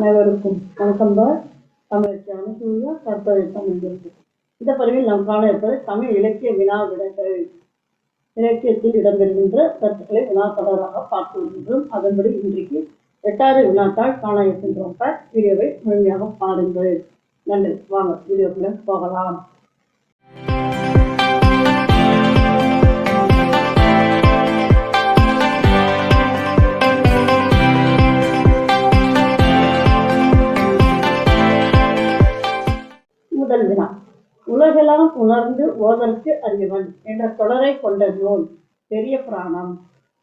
அனைவருக்கும் வணக்கம். தமிழ் அனுசூயா கற்பதை தமிழ். இந்த பதிவில் நாம் காண இருப்பது தமிழ் இலக்கிய வினா விடைகள். இலக்கியத்தில் இடம்பெறுகின்ற கருத்துக்களை வினா தொடராக பார்த்து வருகின்றோம். அதன்படி இன்றைக்கு 8வது வினாத்தாள் காண இருக்கின்றோம். வீடியோவை முழுமையாக பாருங்கள். நன்றி. வாங்க வீடியோக்குள்ள போகலாம். முதல் வினா, உலகெல்லாம் உணர்ந்து ஓதற்கு அறியவன் என்ற தொடரை கொண்ட நூல் பெரிய புராணம்.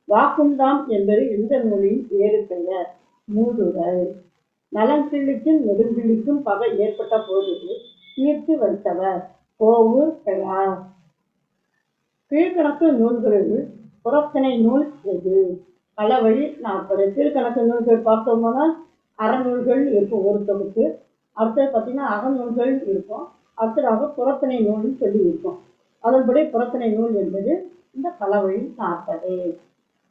வாக்குந்தாம் என்பது இந்த நூலின் வேறு பெயர். மூதுரை. நலங்கிள்ளிக்கும் நெடுங்கிள்ளிக்கும் பகை ஏற்பட்ட போது தீர்த்து வைத்தவர் கோவு பெயர். கீழ்கணக்கு நூல்களில் புறத்திணை நூல் எது? களவழி 40. கீழ்கணக்கு நூல்கள் பார்த்தோம்னா அறநூல்கள் இருக்கும் ஒரு தொகுப்பு. அடுத்தது பார்த்தீங்கன்னா அகநூல்கள் இருக்கும். அடுத்ததாக புறத்திணை நூல்னு சொல்லி இருக்கும். அதன்படி புறத்திணை நூல் என்பது இந்த களவழி 40.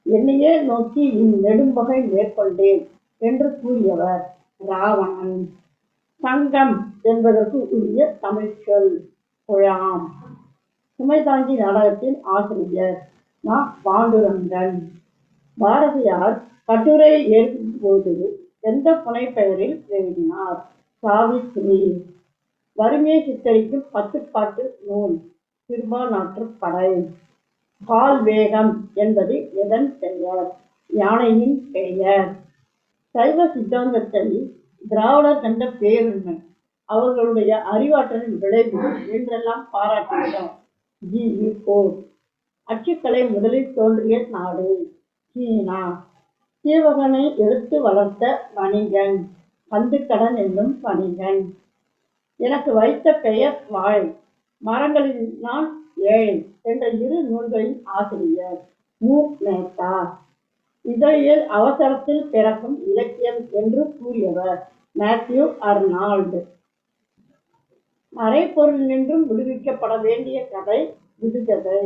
என்னையே நோக்கி நெடும்பகை மேற்கொண்டேன் என்று கூறியவர் ராவணன். சங்கம் என்பதற்கு உரிய தமிழ் சொல் குழாம். சுமைதாங்கி நாடகத்தின் ஆசிரியர் பாண்டுரங்கன். பாரதியார் கட்டுரை எழுதும் போது எந்த புனைப்பெயரில் எழுதினார்? சாவித்ரி. வறுமையை சித்தரிக்கும் 10 பாட்டு நூல் திருமாநாற்றுப்படை. கால் வேகம் என்பது எதன் பெயர்? யானையின் பெயர். சைவ சித்தாந்தத்தை திராவிடர் கண்ட பேருண்மை, அவர்களுடைய அறிவாற்றலின் விளைவு என்றெல்லாம் பாராட்டுகிறார் ஜி.வி. போஸ். அச்சுக்கலை முதலில் தோன்றிய நாடு சீனா. சீவகனை எடுத்து வளர்த்த வணிகன் பந்துக்கடன் என்னும் வணிகன். எனக்கு வைத்த பெயர் வாழை, மரங்களில் நான் ஏழை என்ற 2 நூல்களின் ஆசிரியர் மு. மேத்தா. இதழில் அவசரத்தில் பிறக்கும் இலக்கியம் என்று கூறியவர் மேத்யூ அர்னால்டு. மறைப்பொருள் நின்றும் விடுவிக்கப்பட வேண்டிய கதை விடுகதை.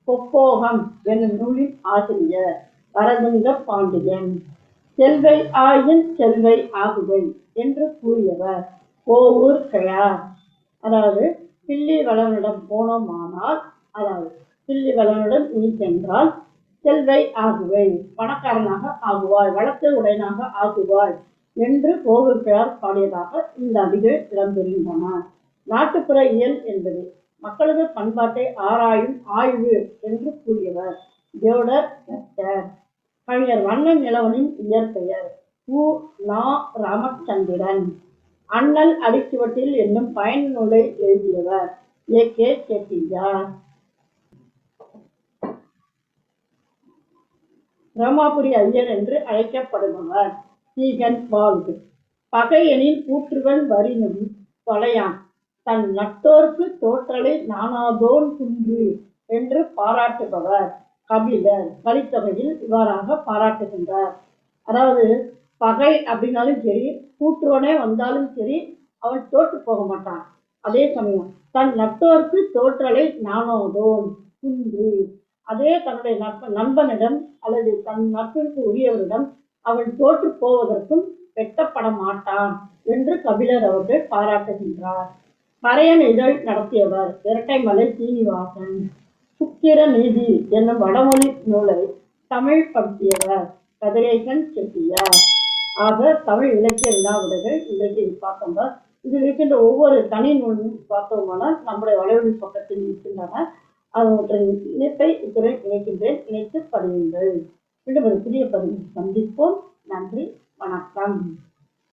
பொப்போகம் என்னும் நூலின் ஆசிரியர் வரதுங்க பாண்டியன். செல்வை ஆயின் செல்வை ஆகுவை என்று கூறியவர் கோவூர் கிழார். அதாவது பில்லி வளவனிடம் போனோமானால், அதாவது பில்லி வளவனிடம் நீ சென்றால் செல்வை ஆகுவை, பணக்காரனாக ஆகுவாய், வளத்தை உடையனாக ஆகுவாய் என்று கோவூர் கிழார் பாடியதாக இந்த அடிகள் இடம்பெறுகின்றன. நாட்டுப்புற இயல் என்பது மக்களது பண்பாட்டை ஆராயும் ஆய்வு என்று கூறியவர் தியோடர் ஹெஸ்டர். கவிஞர் வண்ணன் நிலவனின் இயற்பெயர் உ. நா. ராமச்சந்திரன். அண்ணல் அடிச்சுவட்டில் என்னும் பயன் நூலை எழுதியவர் ஏ.கே. செட்டியார். ரோமாபுரி ஐயர் என்று அழைக்கப்படுபவர் சீகன் வால்டு. பகையனின் கூற்றுவன் வரினும் தொலையான், தன் நட்டோர்க்கு தோற்றலை நானாதோன் குன்று என்று பாராட்டுபவர் கபிலர். கலித்தொகையில் இவ்வாறாக பாராட்டுகின்றார். அதாவது பகை அப்படின்னாலும் சரி, கூற்றுவனே வந்தாலும் சரி, அவன் தோற்று போக மாட்டான். அதே சமயம் தன் நட்டோர்க்கு தோற்றலை நானாதோன் குன்று, அதே தன்னுடைய நண்பனிடம் அல்லது தன் நட்பிற்கு உரியவரிடம் அவன் தோற்று போவதற்கும் வெட்டப்பட மாட்டான் என்று கபிலர் அவர்கள் பாராட்டுகின்றார். பறையன் இதழ் நடத்தியவர் இரட்டைமலை சீனிவாசன். சுக்கிர நீதி என்னும் வடமொழி நூலை தமிழ் படுத்தியவர் கதிரேசன் செட்டியார். ஆக தமிழ் இலக்கிய வினாவிடைகள் இன்றைக்கு பார்த்தோம். இதில் இருக்கின்ற ஒவ்வொரு தனி நூலும் பார்த்தோம்னா நம்முடைய வலைவழி பக்கத்தில் இருக்கின்றன. அவற்றின் இணைப்பை இத்துறை இணைக்கின்றேன். இணைத்து படியுங்கள். மீண்டும் ஒரு புதிய பதிவில் சந்திப்போம். நன்றி, வணக்கம்.